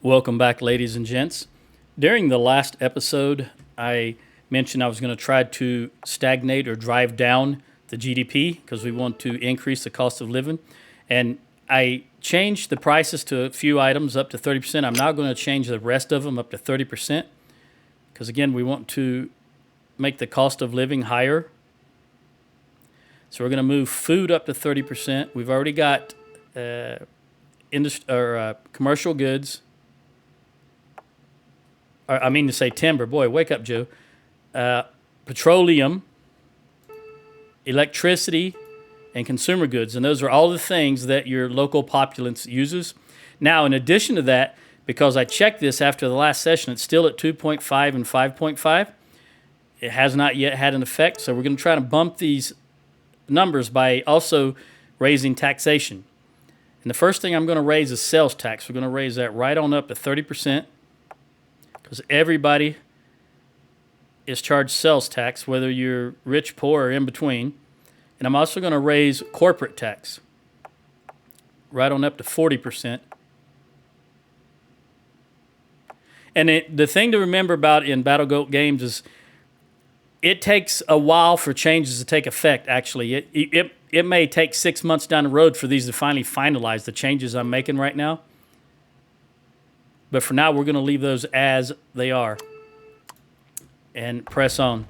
Welcome back, ladies and gents. During the last episode, I mentioned I was going to try to stagnate or drive down the GDP because we want to increase the cost of living. And I changed the prices to a few items up to 30%. I'm now going to change the rest of them up to 30% because, again, we want to make the cost of living higher. So we're going to move food up to 30%. We've already got commercial goods. I mean to say timber. Boy, wake up, Joe. Petroleum, electricity, and consumer goods. And those are all the things that your local populace uses. Now, in addition to that, because I checked this after the last session, it's still at 2.5 and 5.5. It has not yet had an effect. So we're going to try to bump these numbers by also raising taxation. And the first thing I'm going to raise is sales tax. We're going to raise that right on up to 30%. Because everybody is charged sales tax, whether you're rich, poor, or in between. And I'm also going to raise corporate tax right on up to 40%. And the thing to remember about in Battle Goat games is it takes a while for changes to take effect, actually. It may take 6 months down the road for these to finally finalize the changes I'm making right now. But for now, we're going to leave those as they are and press on.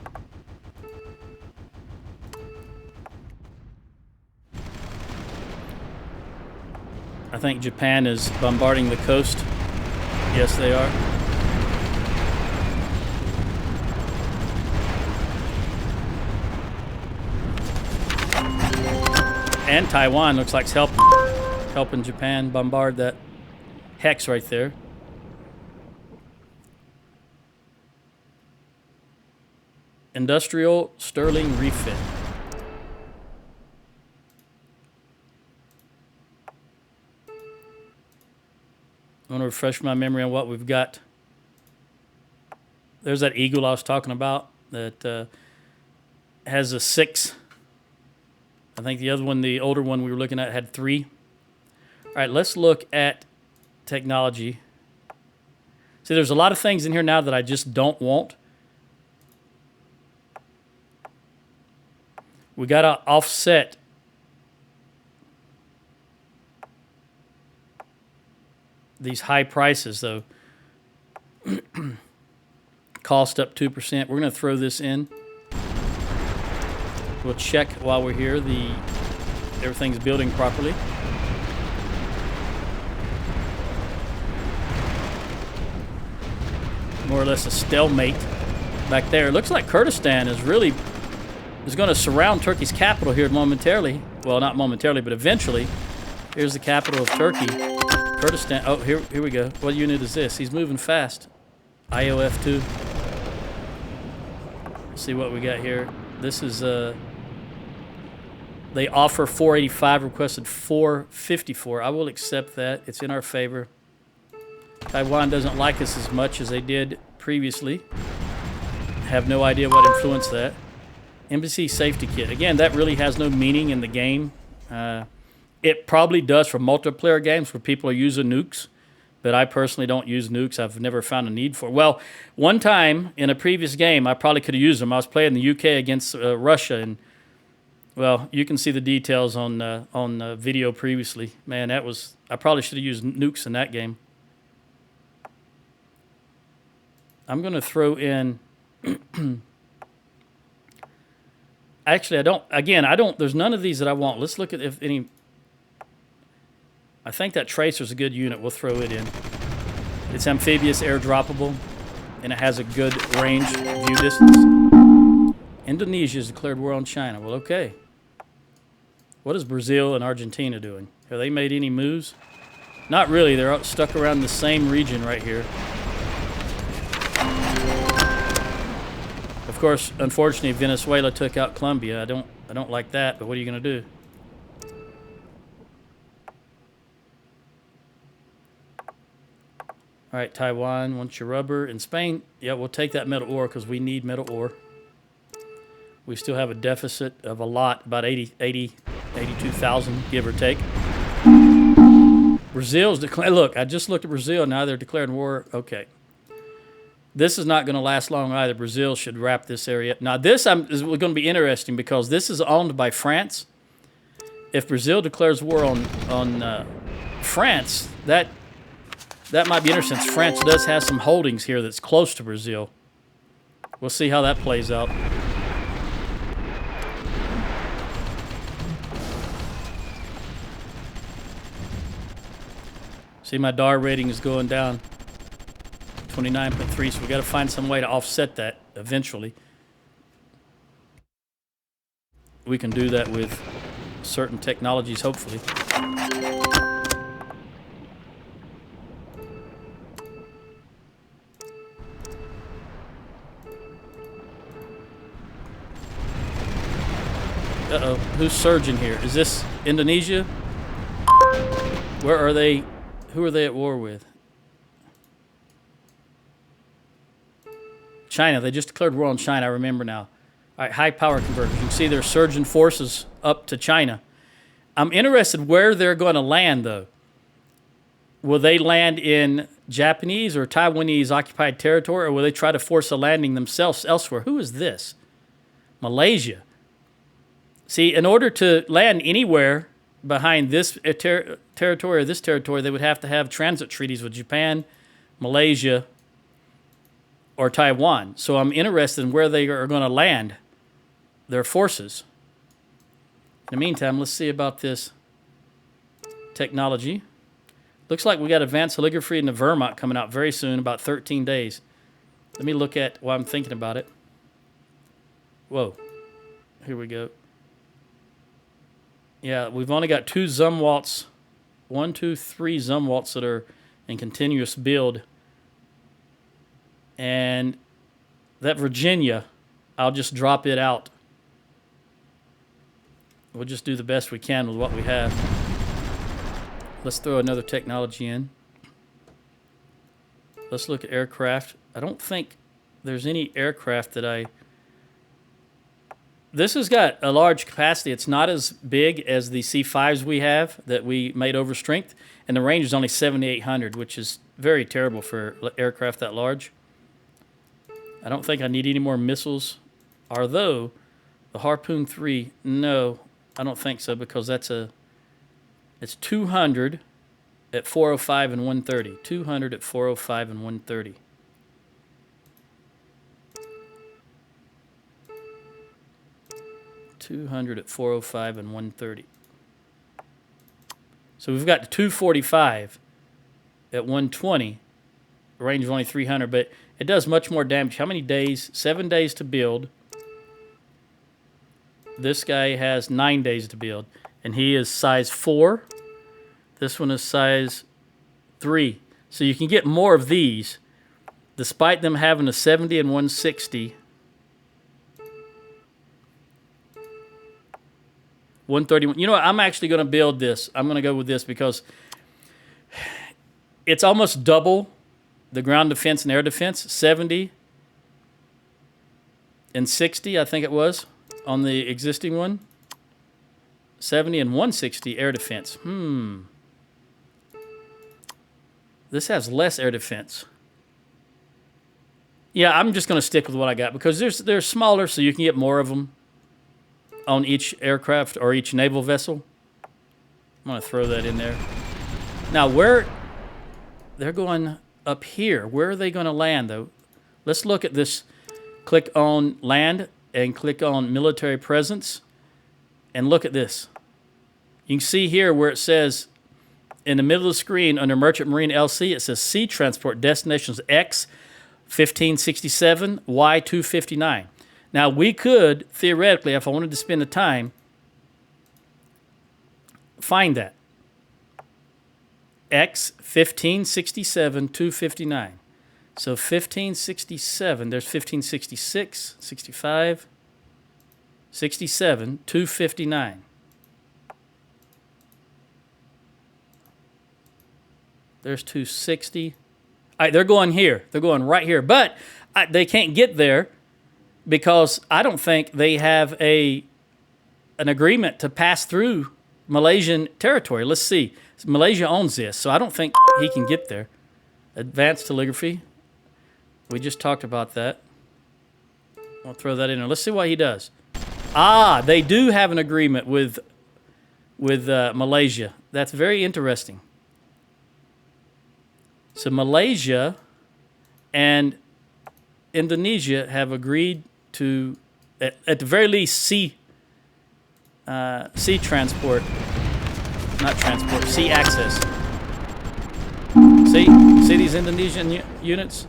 I think Japan is bombarding the coast. Yes, they are. And Taiwan looks like it's helping Japan bombard that hex right there. Industrial sterling refit. I want to refresh my memory on what we've got. There's that eagle I was talking about that has a 6. I think the other one, the older one we were looking at, had 3. All right, let's look at technology. See, there's a lot of things in here now that I just don't want. We got to offset these high prices, though. Cost up 2%. We're going to throw this in. We'll check while we're here everything's building properly. More or less a stalemate back there. It looks like Kurdistan is going to surround Turkey's capital here momentarily. Well, not momentarily, but eventually. Here's the capital of Turkey, Kurdistan. Oh, here we go. What unit is this? He's moving fast. IOF2. Let's see what we got here. This is they offer 485, requested 454. I will accept that. It's in our favor. Taiwan doesn't like us as much as they did previously. Have no idea what influenced that. Embassy safety kit. Again, that really has no meaning in the game. It probably does for multiplayer games where people are using nukes, but I personally don't use nukes. I've never found a need for it. Well, one time in a previous game, I probably could have used them. I was playing the U.K. against Russia, and, well, you can see the details on video previously. Man, I probably should have used nukes in that game. I'm going to throw in... Actually, there's none of these that I want. Let's look at if any. I think that Tracer's a good unit. We'll throw it in. It's amphibious, airdroppable, and it has a good range view distance. Indonesia has declared war on China. Well, okay. What is Brazil and Argentina doing? Have they made any moves? Not really. They're stuck around the same region right here. Of course, unfortunately, Venezuela took out Colombia. I don't like that, but what are you going to do? All right, Taiwan wants your rubber. And Spain, yeah, we'll take that metal ore because we need metal ore. We still have a deficit of a lot, about 82,000, give or take. Brazil's declared. Look, I just looked at Brazil. Now they're declaring war. Okay. This is not going to last long either. Brazil should wrap this area. Now, this is going to be interesting because this is owned by France. If Brazil declares war on France, that might be interesting. Since France does have some holdings here that's close to Brazil. We'll see how that plays out. See, my DAR rating is going down. 29.3, so we got to find some way to offset that eventually. We can do that with certain technologies, hopefully. Uh-oh, who's surging here? Is this Indonesia? Where are they? Who are they at war with? China. They just declared war on China, I remember now. All right, high power converters. You can see they're surging forces up to China. I'm interested where they're going to land, though. Will they land in Japanese or Taiwanese occupied territory, or will they try to force a landing themselves elsewhere? Who is this? Malaysia. See, in order to land anywhere behind this territory or this territory, they would have to have transit treaties with Japan, Malaysia, or Taiwan. So I'm interested in where they are going to land their forces. In the meantime, let's see about this technology. Looks like we got advanced calligraphy in the Vermont coming out very soon, about 13 days. Let me look at while I'm thinking about it. Whoa. Here we go. Yeah, we've only got 2 Zumwalts, 1, 2, 3 Zumwalts that are in continuous build. And that Virginia, I'll just drop it out. We'll just do the best we can with what we have. Let's throw another technology in. Let's look at aircraft. I don't think there's any aircraft that I... This has got a large capacity. It's not as big as the C5s we have that we made over strength. And the range is only 7,800, which is very terrible for aircraft that large. I don't think I need any more missiles. Although, the Harpoon 3, no, I don't think so, because it's 200 at 405 and 130. 200 at 405 and 130. $200 at 405 and 130. So we've got the 245 at 120. Range of only 300, but it does much more damage. How many days? 7 days to build. This guy has 9 days to build, and he is size 4. This one is size 3. So you can get more of these, despite them having a 70 and 160. 131. You know what? I'm actually going to build this. I'm going to go with this because it's almost double the ground defense and air defense. 70 and 60, I think it was, on the existing one. 70 and 160 air defense. This has less air defense. Yeah, I'm just going to stick with what I got because they're smaller, so you can get more of them on each aircraft or each naval vessel. I'm going to throw that in there. Now, where they're going up here, where are they going to land, though? Let's look at this. Click on land and click on military presence and look at this. You can see here where it says in the middle of the screen under Merchant Marine LC, it says Sea Transport Destinations X 1567, Y 259. Now, we could, theoretically, if I wanted to spend the time, find that. X 1567, 259. So 1567, there's 1566, 65, 67, 259. There's 260. All right, they're going here. They're going right here. But they can't get there because I don't think they have an agreement to pass through Malaysian territory. Let's see. Malaysia owns this, so I don't think he can get there. Advanced telegraphy. We just talked about that. I'll throw that in there. Let's see what he does. Ah, they do have an agreement with Malaysia. That's very interesting. So Malaysia and Indonesia have agreed to, at the very least, sea transport, not transport, sea access. See these Indonesian units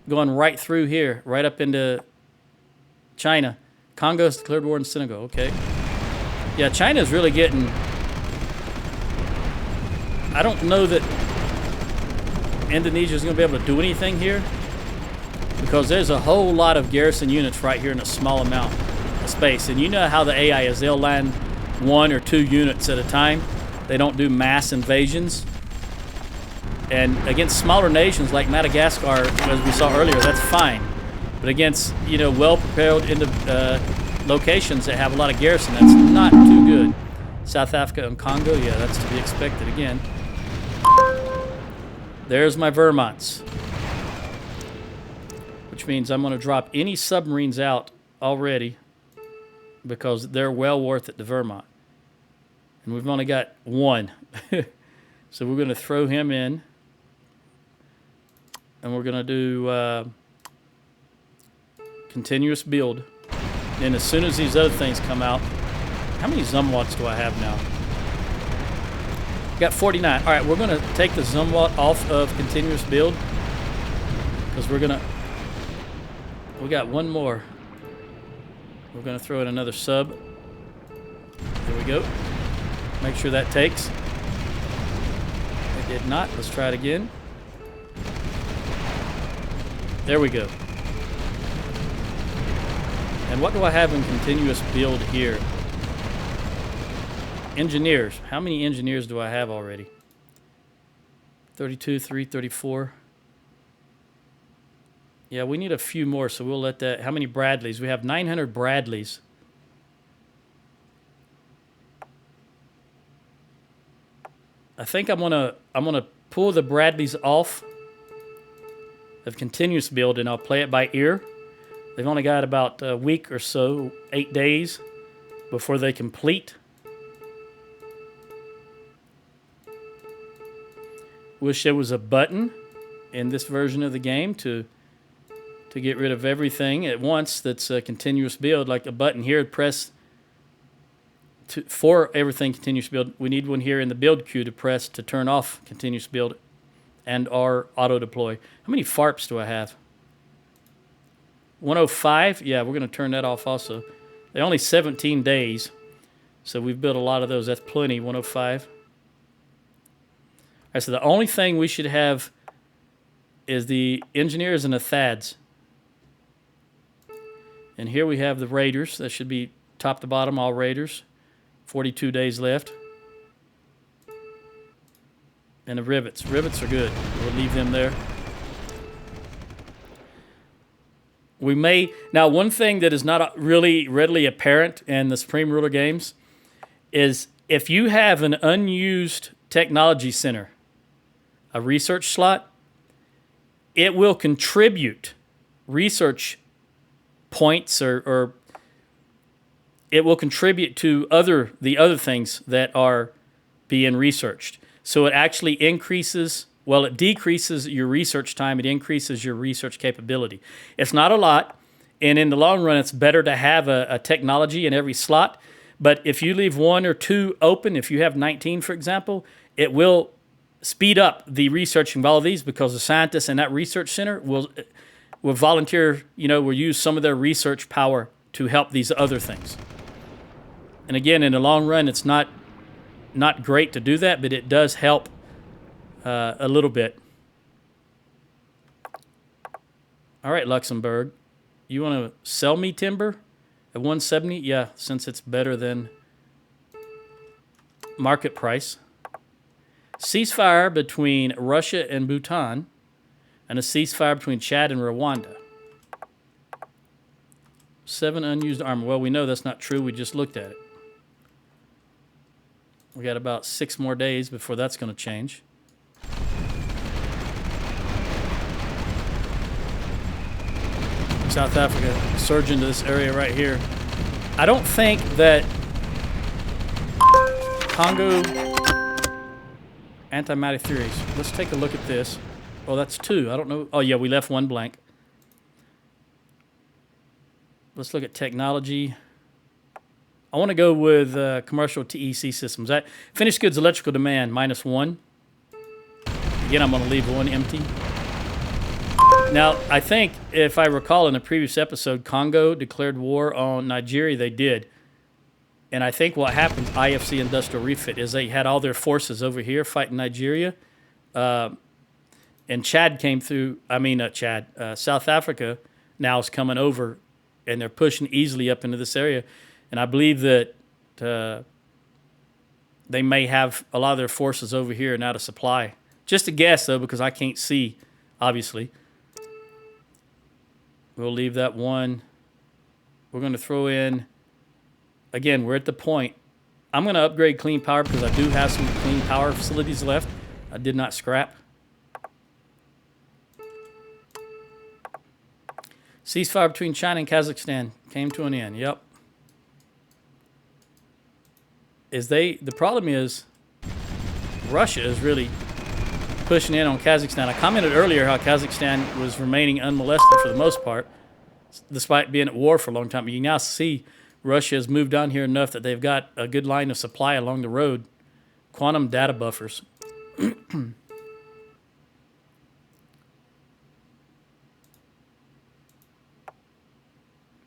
going right through here, right up into China. Congo's declared war in Senegal. Okay. Yeah, China's really getting. I don't know that Indonesia's going to be able to do anything here because there's a whole lot of garrison units right here in a small amount of space. And you know how the AI is. They'll land 1 or 2 units at a time. They don't do mass invasions. And against smaller nations like Madagascar, as we saw earlier, that's fine. But against, well-prepared locations that have a lot of garrison, that's not too good. South Africa and Congo, yeah, that's to be expected again. There's my Vermonts. Which means I'm going to drop any submarines out already because they're well worth it to Vermont. And we've only got 1. So we're going to throw him in. And we're going to do continuous build. And as soon as these other things come out, how many Zumwalts do I have now? Got 49. All right, we're going to take the Zumwalt off of continuous build because we got 1 more. We're going to throw in another sub. There we go. Make sure that takes. It did not. Let's try it again. There we go. And what do I have in continuous build here? Engineers. How many engineers do I have already? 32, 3, 34. Yeah, we need a few more, so we'll let that. How many Bradleys? We have 900 Bradleys. I think I'm gonna pull the Bradleys off of continuous build, and I'll play it by ear. They've only got about a week or so, 8 days, before they complete. Wish there was a button in this version of the game to get rid of everything at once that's a continuous build, like a button here, press for everything continuous build. We need one here in the build queue to press to turn off continuous build and our auto deploy. How many FARPs do I have? 105? Yeah, we're going to turn that off also. They're only 17 days, so we've built a lot of those. That's plenty, 105. All right, so the only thing we should have is the engineers and the THAADs. And here we have the Raiders. That should be top to bottom, all Raiders. 42 days left. And the rivets. Rivets are good. We'll leave them there. We may... Now, one thing that is not really readily apparent in the Supreme Ruler games is if you have an unused technology center, a research slot, it will contribute research points or it will contribute to the other things that are being researched. So it actually increases, well, it decreases your research time, it increases your research capability. It's not a lot, and in the long run, it's better to have a technology in every slot. But if you leave 1 or 2 open, if you have 19, for example, it will speed up the researching of all of these because the scientists in that research center will volunteer, will use some of their research power to help these other things. And again, in the long run, it's not great to do that, but it does help a little bit. All right, Luxembourg. You want to sell me timber at 170? Yeah, since it's better than market price. Ceasefire between Russia and Bhutan, and a ceasefire between Chad and Rwanda. 7 unused armor. Well, we know that's not true. We just looked at it. We got about 6 more days before that's going to change. South Africa surge into this area right here. I don't think that Congo antimatter theories. Let's take a look at this. Oh, that's 2. I don't know. Oh, yeah, we left 1 blank. Let's look at technology. I want to go with commercial TEC systems. That finished goods electrical demand -1. Again, I'm going to leave 1 empty. Now, I think, if I recall in the previous episode, Congo declared war on Nigeria. They did. And I think what happened, IFC Industrial Refit, is they had all their forces over here fighting Nigeria. And Chad came through. South Africa now is coming over, and they're pushing easily up into this area. And I believe that they may have a lot of their forces over here and out of supply. Just a guess, though, because I can't see, obviously. We'll leave that 1. We're going to throw in, again, we're at the point. I'm going to upgrade clean power because I do have some clean power facilities left. I did not scrap. Ceasefire between China and Kazakhstan came to an end. Yep. The problem is Russia is really pushing in on Kazakhstan. I commented earlier how Kazakhstan was remaining unmolested for the most part, despite being at war for a long time. But you now see Russia has moved on here enough that they've got a good line of supply along the road. Quantum data buffers.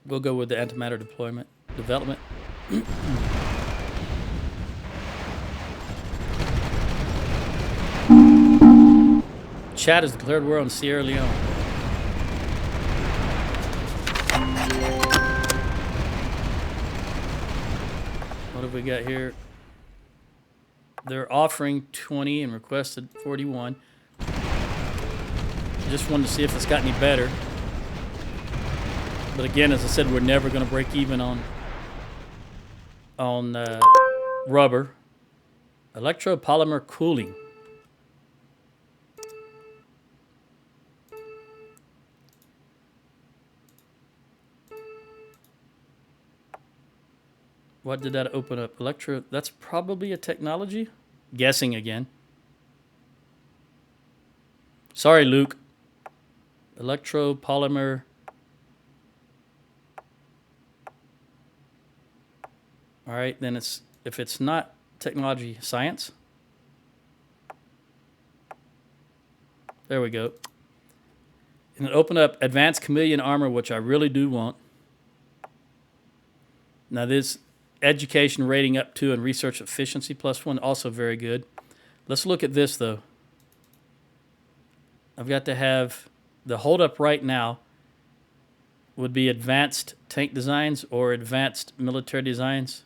We'll go with the antimatter development. Chad has declared war on Sierra Leone. What have we got here? They're offering 20 and requested 41. Just wanted to see if it's got any better. But again, as I said, we're never going to break even on rubber. Electropolymer cooling. What did that open up? That's probably a technology? Guessing again. Sorry, Luke. Electropolymer. All right, then if it's not technology, science. There we go. And it opened up advanced chameleon armor, which I really do want. Now this education rating up 2 and research efficiency +1, also very good. Let's look at this though. I've got to have the holdup right now would be advanced tank designs or advanced military designs.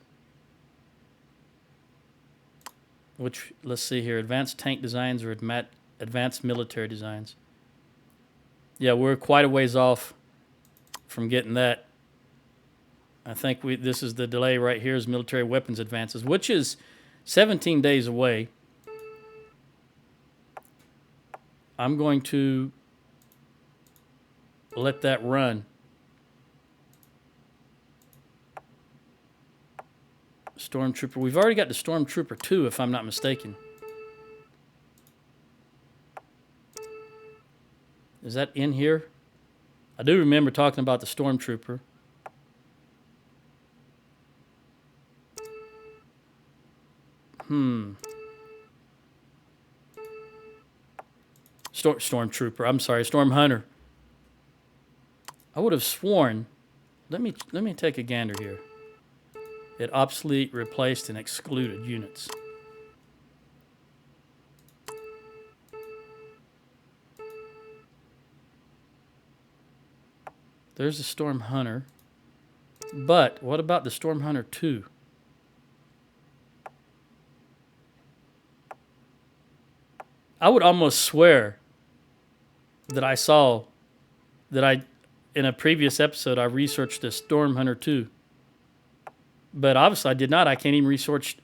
Which, let's see here, advanced tank designs or advanced military designs. Yeah, we're quite a ways off from getting that. I think this is the delay right here is military weapons advances, which is 17 days away. I'm going to let that run. Stormtrooper. We've already got the Stormtrooper 2, if I'm not mistaken. Is that in here? I do remember talking about the Stormtrooper. Stormtrooper. I'm sorry, Storm Hunter. I would have sworn. Let me take a gander here. It obsolete, replaced, and excluded units. There's the Storm Hunter. But what about the Storm Hunter 2? I would almost swear that I saw that in a previous episode, I researched the Storm Hunter 2. But obviously I did not. I can't even research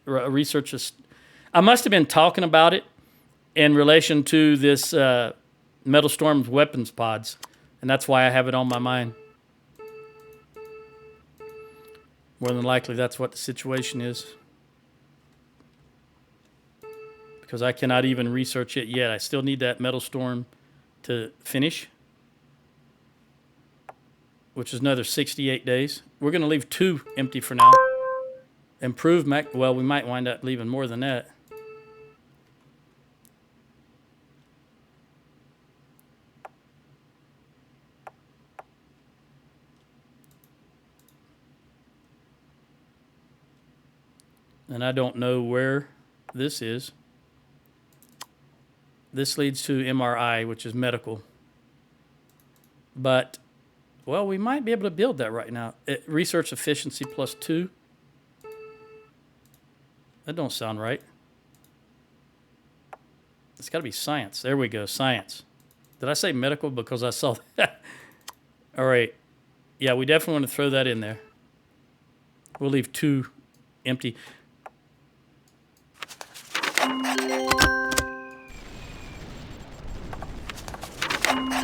I must have been talking about it in relation to this Metal Storm's weapons pods, and that's why I have it on my mind. More than likely, that's what the situation is. Because I cannot even research it yet. I still need that Metal Storm to finish, which is another 68 days. We're going to leave 2 empty for now. Improve Mac. Well, we might wind up leaving more than that. And I don't know where this is. This leads to MRI, which is medical. But, well, we might be able to build that right now. Research efficiency +2. That don't sound right. It's got to be science. There we go, science. Did I say medical because I saw that? All right. Yeah, we definitely want to throw that in there. We'll leave 2 empty.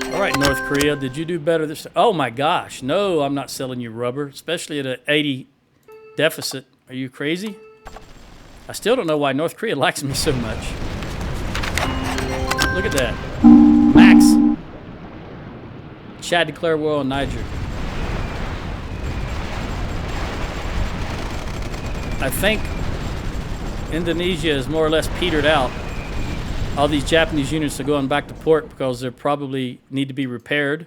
All right, North Korea, did you do better this time? Oh my gosh, no, I'm not selling you rubber, especially at an 80 deficit. Are you crazy? I still don't know why North Korea likes me so much. Look at that. Max. Chad declared war on Niger. I think Indonesia is more or less petered out. All these Japanese units are going back to port because they probably need to be repaired.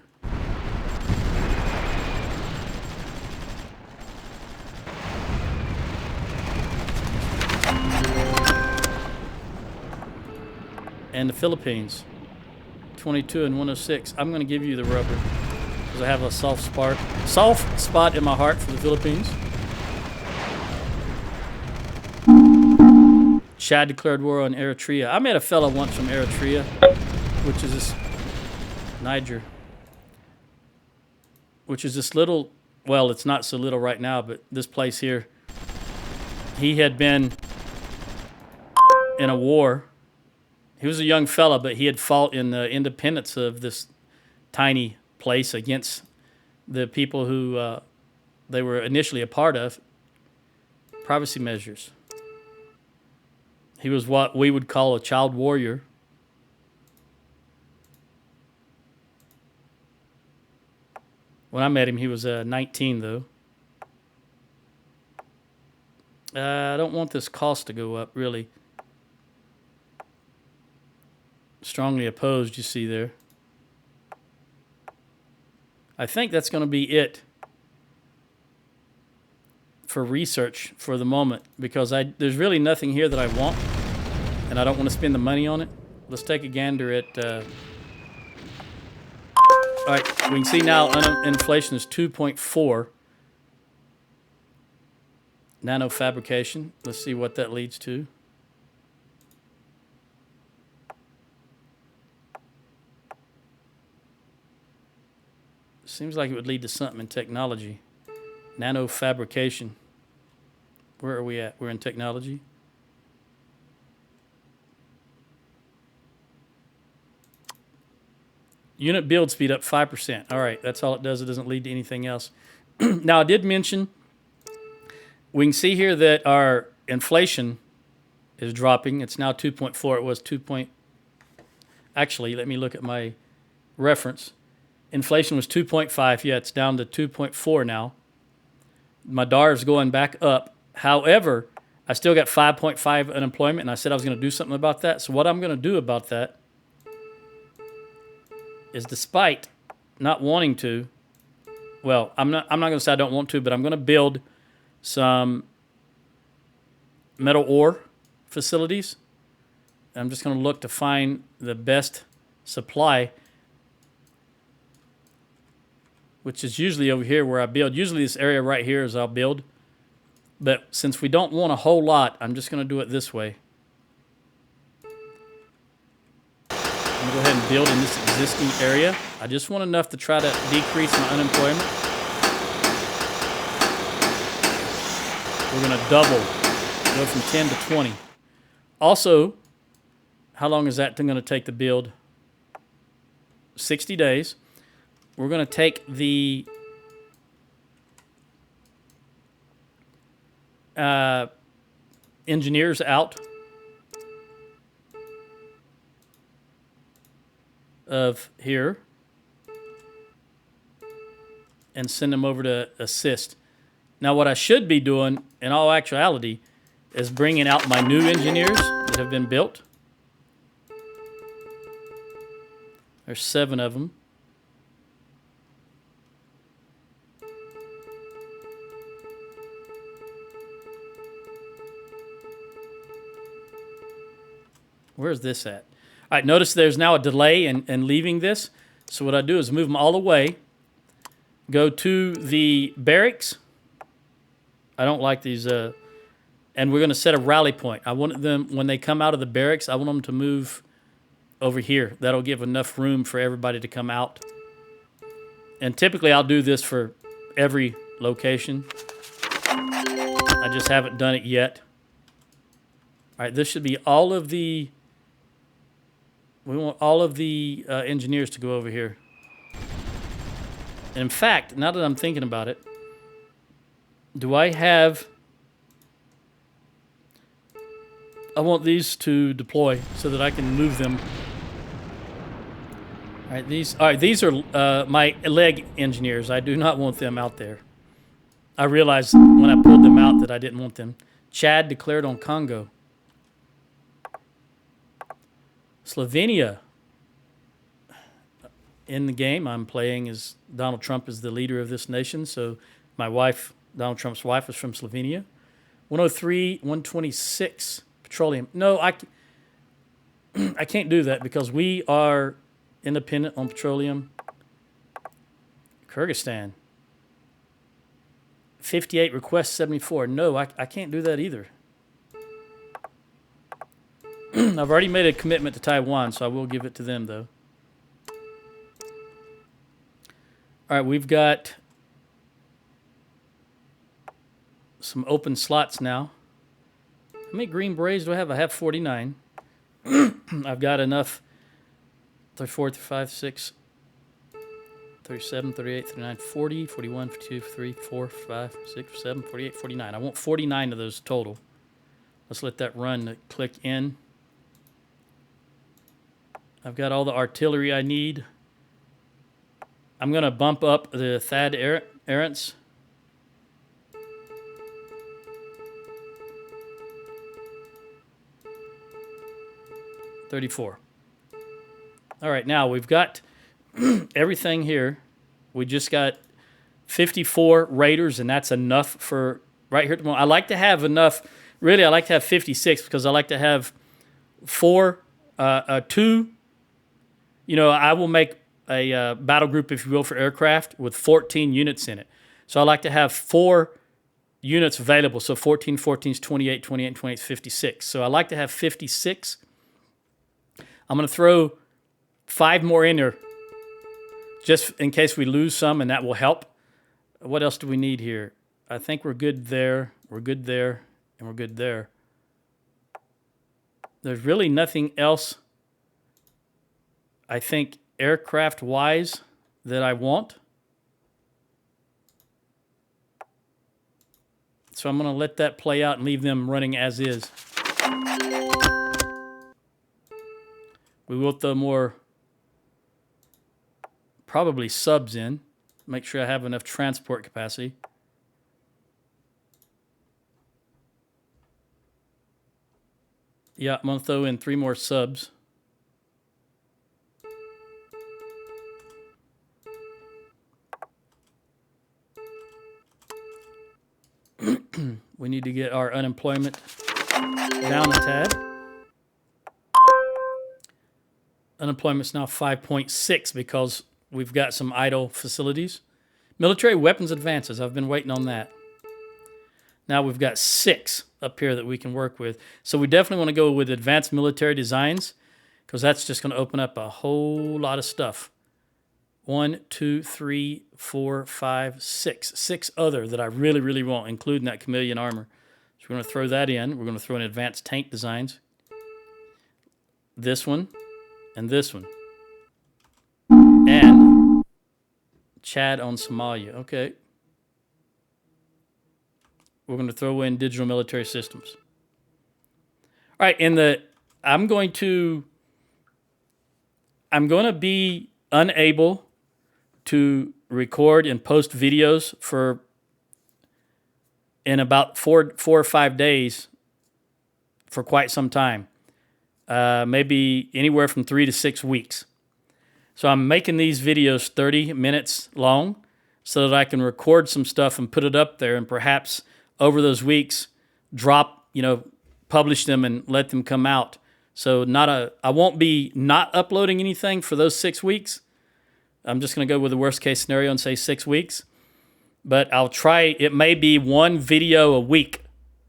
And the Philippines, 22 and 106. I'm going to give you the rubber because I have a soft spot in my heart for the Philippines. Chad declared war on Eritrea. I met a fellow once from Eritrea, which is this Niger, which is this little, well, it's not so little right now, but this place here. He had been in a war. He was a young fella, but he had fought in the independence of this tiny place against the people who they were initially a part of. Privacy measures. He was what we would call a child warrior. When I met him, he was 19, though. I don't want this cost to go up, really. Strongly opposed, you see there. I think that's going to be it for research for the moment, because there's really nothing here that I want, and I don't want to spend the money on it. Let's take a gander at... all right, we can see now inflation is 2.4. Nanofabrication. Let's see what that leads to. Seems like it would lead to something in technology. Nanofabrication. Where are we at? We're in technology. Unit build speed up 5%. All right, that's all it does. It doesn't lead to anything else. Now, I did mention, we can see here that our inflation is dropping. It's now 2.4. It was 2. Actually, let me look at my reference. Inflation was 2.5. Yeah, it's down to 2.4 now. My DAR is going back up. However, I still got 5.5 unemployment, and I said I was going to do something about that. So what I'm going to do about that is, despite not wanting to, well, I'm not going to say I don't want to, but I'm going to build some metal ore facilities. I'm just going to look to find the best supply, which is usually over here where I build. Usually this area right here is I'll build. But since we don't want a whole lot, I'm just going to do it this way. I'm going to go ahead and build in this existing area. I just want enough to try to decrease my unemployment. We're going to double, go from 10 to 20. Also, how long is that going to take to build? 60 days. We're going to take the engineers out of here and send them over to assist. Now, what I should be doing, in all actuality, is bringing out my new engineers that have been built. There's 7 of them. Where's this at? All right, notice there's now a delay in leaving this. So what I do is move them all away. Go to the barracks. I don't like these. And we're going to set a rally point. I want them, when they come out of the barracks, I want them to move over here. That'll give enough room for everybody to come out. And typically I'll do this for every location. I just haven't done it yet. All right, this should be all of the... We want all of the engineers to go over here. And in fact, now that I'm thinking about it, do I have... I want these to deploy so that I can move them. All right, these are my leg engineers. I do not want them out there. I realized when I pulled them out that I didn't want them. Chad declared on Congo. Slovenia. In the game, I'm playing as Donald Trump is the leader of this nation. So my wife, Donald Trump's wife, is from Slovenia. 103, 126 petroleum. No, I can't do that because we are independent on petroleum. Kyrgyzstan. 58 requests, 74. No, I can't do that either. I've already made a commitment to Taiwan, so I will give it to them, though. All right, we've got some open slots now. How many green berets do I have? I have 49. I've got enough. 34, 35, 6, 37, 38, 39, 40, 41, 42, 43, 44, 45, 6, 7, 48, 49. I want 49 of those total. Let's let that run. Click in. I've got all the artillery I need. I'm going to bump up the THAAD errants. $34. All right, now we've got everything here. We just got 54 raiders, and that's enough for right here. I like to have enough. Really, I like to have 56 because I like to have 2. You know, I will make a battle group, if you will, for aircraft with 14 units in it. So I like to have 4 units available. So 14, 14 is 28, 28, and 28 is 56. So I like to have 56. I'm going to throw 5 more in there just in case we lose some, and that will help. What else do we need here? I think we're good there. We're good there. And we're good there. There's really nothing else, I think, aircraft-wise that I want. So I'm going to let that play out and leave them running as is. We will throw more, probably subs in. Make sure I have enough transport capacity. Yeah, I'm going to throw in 3 more subs. We need to get our unemployment down a tad. Unemployment's now 5.6 because we've got some idle facilities. Military weapons advances. I've been waiting on that. Now we've got 6 up here that we can work with. So we definitely want to go with advanced military designs because that's just going to open up a whole lot of stuff. 1, 2, 3, 4, 5, 6. 6 other that I really want, including that chameleon armor. So we're going to throw that in. We're going to throw in advanced tank designs. this one, and this one. And Chad on Somalia. Okay. We're going to throw in digital military systems. All right, I'm going to be unable to record and post videos in about four or 5 days for quite some time. Maybe anywhere from 3 to 6 weeks. So I'm making these videos 30 minutes long so that I can record some stuff and put it up there, and perhaps over those weeks publish them and let them come out. So I won't be not uploading anything for those 6 weeks. I'm just going to go with the worst case scenario and say 6 weeks. But I'll try, it may be one video a week,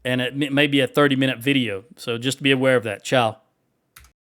and it may be a 30-minute video. So just be aware of that. Ciao.